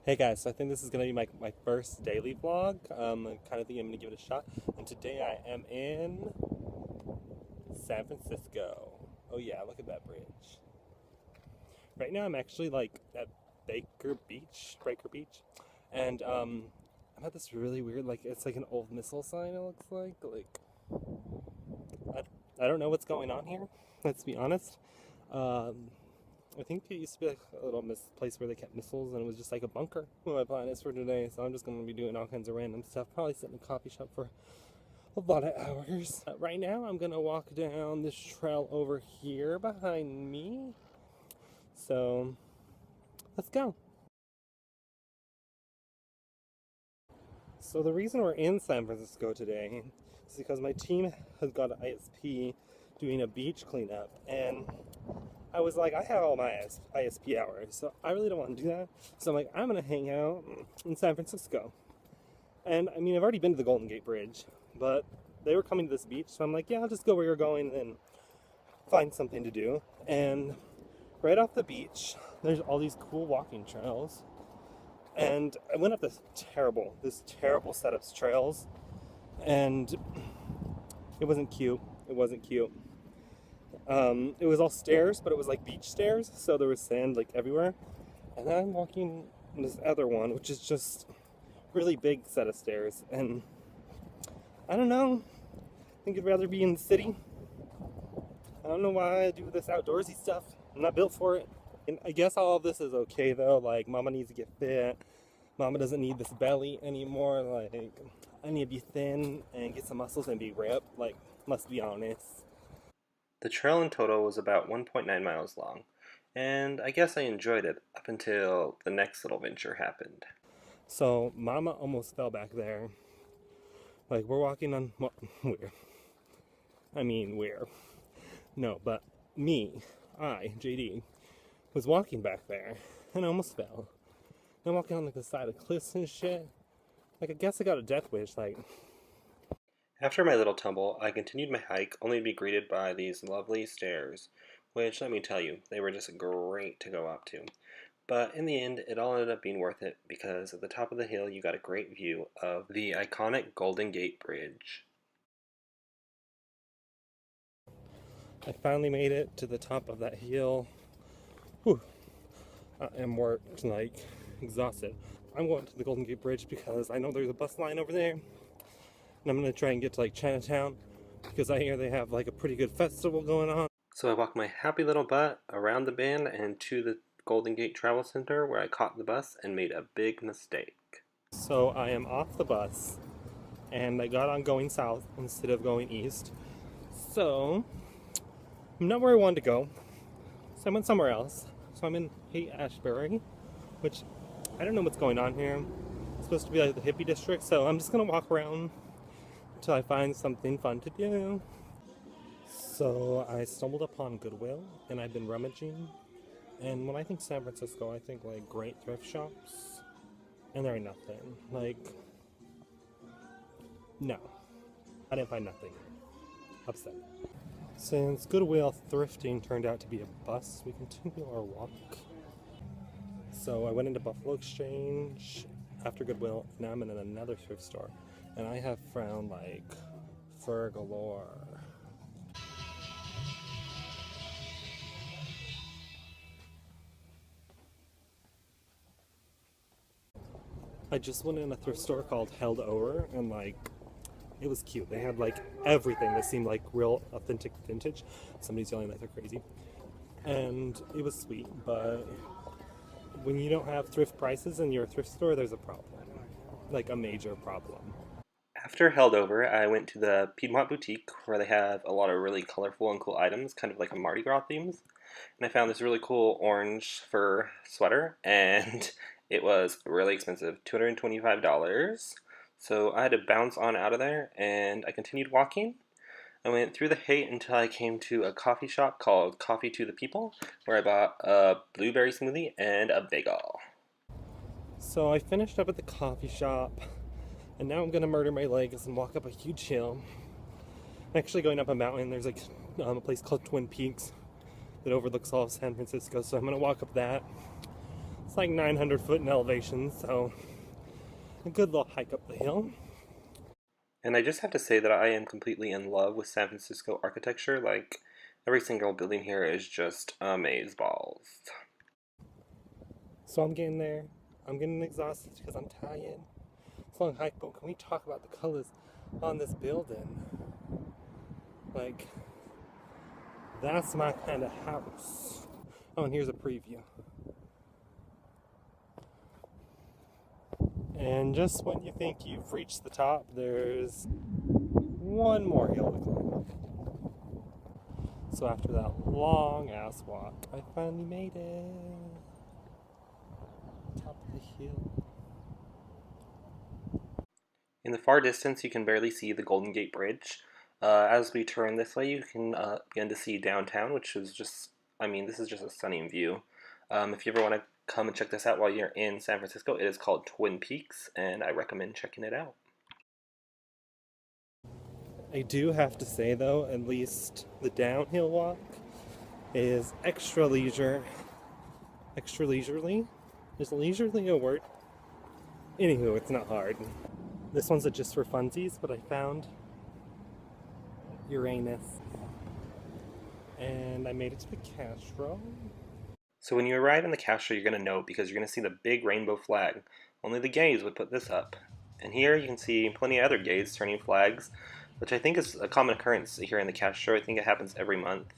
Hey guys, so I think this is going to be my first daily vlog. I kind of think I'm going to give it a shot. And today I am in San Francisco. Oh yeah, look at that bridge. Right now I'm actually like at Breaker Beach. And I'm at this really weird, like it's like an old missile sign it looks like. I don't know what's going on here, let's be honest. Um, I think it used to be like a little place where they kept missiles, and it was just like a bunker. Well, my plan is for today, so I'm just gonna be doing all kinds of random stuff. Probably sit in a coffee shop for a lot of hours. Right now, I'm gonna walk down this trail over here behind me. So let's go. So the reason we're in San Francisco today is because my team has got an ISP doing a beach cleanup, and I was like, I have all my ISP hours, so I really don't want to do that. So I'm like, I'm gonna hang out in San Francisco. And I mean, I've already been to the Golden Gate Bridge, but they were coming to this beach, so I'm like, yeah, I'll just go where you're going and find something to do. And right off the beach, there's all these cool walking trails. And I went up this terrible set of trails, and it wasn't cute. It wasn't cute. It was all stairs, but it was like beach stairs, so there was sand like everywhere. And then I'm walking this other one, which is just really big set of stairs, and I don't know. I think I'd rather be in the city. I don't know why I do this outdoorsy stuff. I'm not built for it. And I guess all of this is okay though. Like, mama needs to get fit. Mama doesn't need this belly anymore. Like, I need to be thin and get some muscles and be ripped. Like, must be honest. The trail in total was about 1.9 miles long, and I guess I enjoyed it up until the next little venture happened. So, Mama almost fell back there. Like, we're walking on. Well, where? I mean, where? No, but JD, was walking back there and I almost fell. I'm walking on like the side of cliffs and shit. Like, I guess I got a death wish. Like, after my little tumble, I continued my hike only to be greeted by these lovely stairs, which, let me tell you, they were just great to go up to. But in the end, it all ended up being worth it because at the top of the hill you got a great view of the iconic Golden Gate Bridge. I finally made it to the top of that hill. Whew. I am worked, like, exhausted. I'm going to the Golden Gate Bridge because I know there's a bus line over there. And I'm going to try and get to, like, Chinatown because I hear they have, like, a pretty good festival going on. So I walked my happy little butt around the bend and to the Golden Gate Travel Center where I caught the bus and made a big mistake. So I am off the bus and I got on going south instead of going east. So I'm not where I wanted to go. So I went somewhere else. So I'm in Haight-Ashbury, which I don't know what's going on here. It's supposed to be like the hippie district, so I'm just gonna walk around until I find something fun to do. So I stumbled upon Goodwill and I've been rummaging. And when I think San Francisco, I think like great thrift shops. And there ain't nothing. Like, no. I didn't find nothing. Upset. Since Goodwill thrifting turned out to be a bust, we continue our walk. So I went into Buffalo Exchange after Goodwill. Now I'm in another thrift store, and I have found like fur galore. I just went in a thrift store called Held Over, and like it was cute. They had like everything that seemed like real authentic vintage. Somebody's yelling like they're crazy, and it was sweet, but when you don't have thrift prices in your thrift store, there's a problem. Like a major problem. After Held Over, I went to the Piedmont Boutique where they have a lot of really colorful and cool items, kind of like a Mardi Gras themes. And I found this really cool orange fur sweater, and it was really expensive, $225. So I had to bounce on out of there, and I continued walking. I went through the Haight until I came to a coffee shop called Coffee to the People, where I bought a blueberry smoothie and a bagel. So I finished up at the coffee shop, and now I'm gonna murder my legs and walk up a huge hill. I'm actually going up a mountain. There's like a place called Twin Peaks that overlooks all of San Francisco, so I'm gonna walk up that. It's like 900 foot in elevation, so a good little hike up the hill. And I just have to say that I am completely in love with San Francisco architecture. Like, every single building here is just amazeballs. So I'm getting there. I'm getting exhausted because I'm tired. It's a long hike, but can we talk about the colors on this building? Like, that's my kind of house. Oh, and here's a preview. And just when you think you've reached the top, there's one more hill to climb. So after that long ass walk, I finally made it. Top of the hill. In the far distance, you can barely see the Golden Gate Bridge. As we turn this way, you can begin to see downtown, which is just, I mean, this is just a stunning view. If you ever want to come and check this out while you're in San Francisco, it is called Twin Peaks, and I recommend checking it out. I do have to say, though, at least the downhill walk is extra leisurely. Is leisurely a word? Anywho, it's not hard. This one's just for funsies, but I found Uranus. And I made it to the Castro. So when you arrive in the Castro, you're going to note because you're going to see the big rainbow flag. Only the gays would put this up. And here you can see plenty of other gays turning flags, which I think is a common occurrence here in the Castro. I think it happens every month.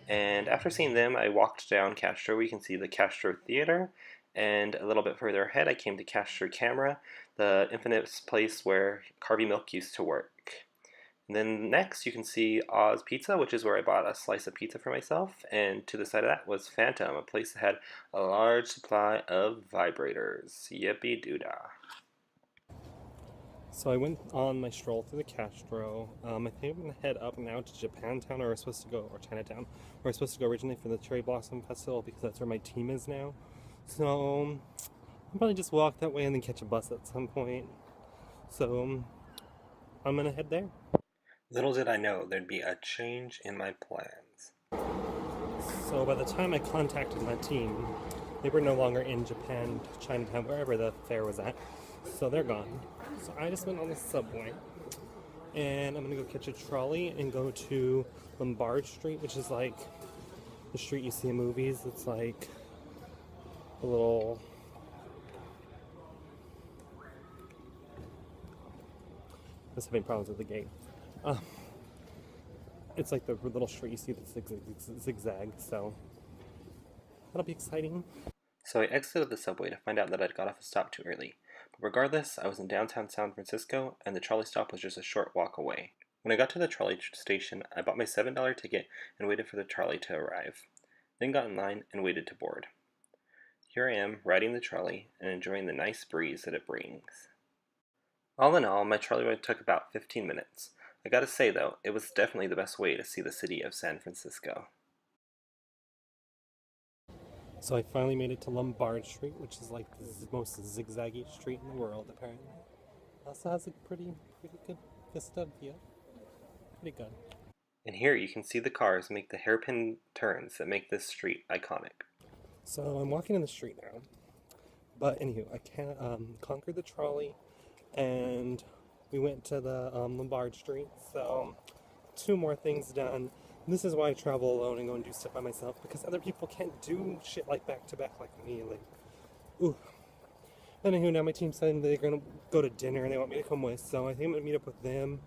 And after seeing them, I walked down Castro. We can see the Castro Theater. And a little bit further ahead, I came to Castro Camera, the infamous place where Harvey Milk used to work. And then next, you can see Oz Pizza, which is where I bought a slice of pizza for myself. And to the side of that was Phantom, a place that had a large supply of vibrators. Yippee doodah. So I went on my stroll through the Castro. I think I'm going to head up now to Japantown, or Chinatown, where I was supposed to go originally for the Cherry Blossom Festival, because that's where my team is now. So I'll probably just walk that way and then catch a bus at some point. So I'm going to head there. Little did I know there'd be a change in my plans. So by the time I contacted my team, they were no longer in Japan, Chinatown, wherever the fair was at. So they're gone. So I just went on the subway. And I'm going to go catch a trolley and go to Lombard Street, which is like the street you see in movies. It's like a little... I was having problems with the gate. It's like the little street you see that's zigzag, so that'll be exciting. So I exited the subway to find out that I'd got off a stop too early. But regardless, I was in downtown San Francisco, and the trolley stop was just a short walk away. When I got to the trolley station, I bought my $7 ticket and waited for the trolley to arrive. Then got in line and waited to board. Here I am, riding the trolley and enjoying the nice breeze that it brings. All in all, my trolley ride took about 15 minutes. I gotta say though, it was definitely the best way to see the city of San Francisco. So I finally made it to Lombard Street, which is like the most zigzaggy street in the world, apparently. Also has a pretty good vista view. Pretty good. And here you can see the cars make the hairpin turns that make this street iconic. So I'm walking in the street now. But anywho, I can't conquer the trolley, and we went to the Lombard Street. So 2 more things done. This is why I travel alone and go and do stuff by myself, because other people can't do shit like back to back like me. Like, ooh. Anywho, now my team's saying they're gonna go to dinner and they want me to come with, so I think I'm gonna meet up with them.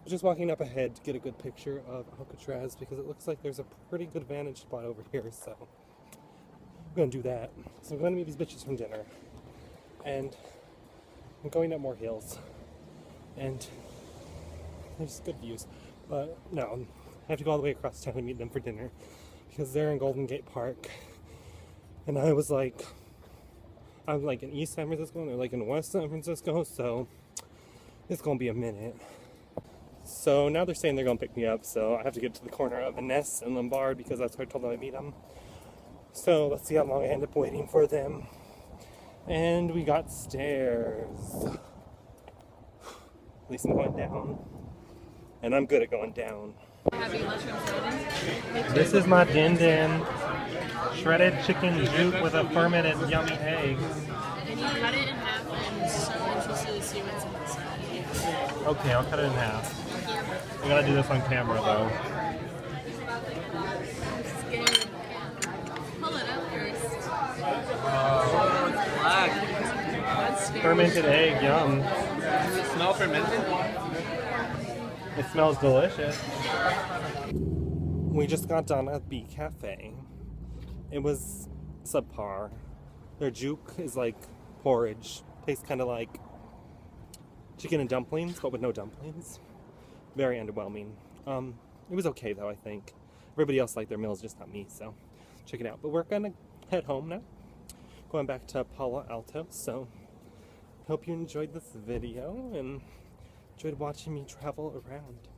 Just walking up ahead to get a good picture of Alcatraz, because it looks like there's a pretty good vantage spot over here, so I'm gonna do that. So I'm gonna meet these bitches from dinner, and I'm going up more hills, and there's good views, but no, I have to go all the way across town to meet them for dinner, because they're in Golden Gate Park, and I'm like in East San Francisco, and they're like in West San Francisco, so it's gonna be a minute. So now they're saying they're gonna pick me up, so I have to get to the corner of Ines and Lombard, because that's where I told them I'd meet them. So let's see how long I end up waiting for them. And we got stairs. At least I'm going down. And I'm good at going down. This is my din din. shredded chicken juke with a fermented yummy egg. And you cut it in half. I'm so interested to see what's inside. Okay, I'll cut it in half. I gotta do this on camera though. I'm scared. Pull it up first. Black. That's scary. Fermented egg, yum. Does it smell fermented? It smells delicious. We just got done at Bee Cafe. It was subpar. Their juke is like porridge. Tastes kind of like chicken and dumplings, but with no dumplings. Very underwhelming. It was okay though, I think. Everybody else liked their meals, just not me, so check it out. But we're gonna head home now. Going back to Palo Alto, so hope you enjoyed this video and enjoyed watching me travel around.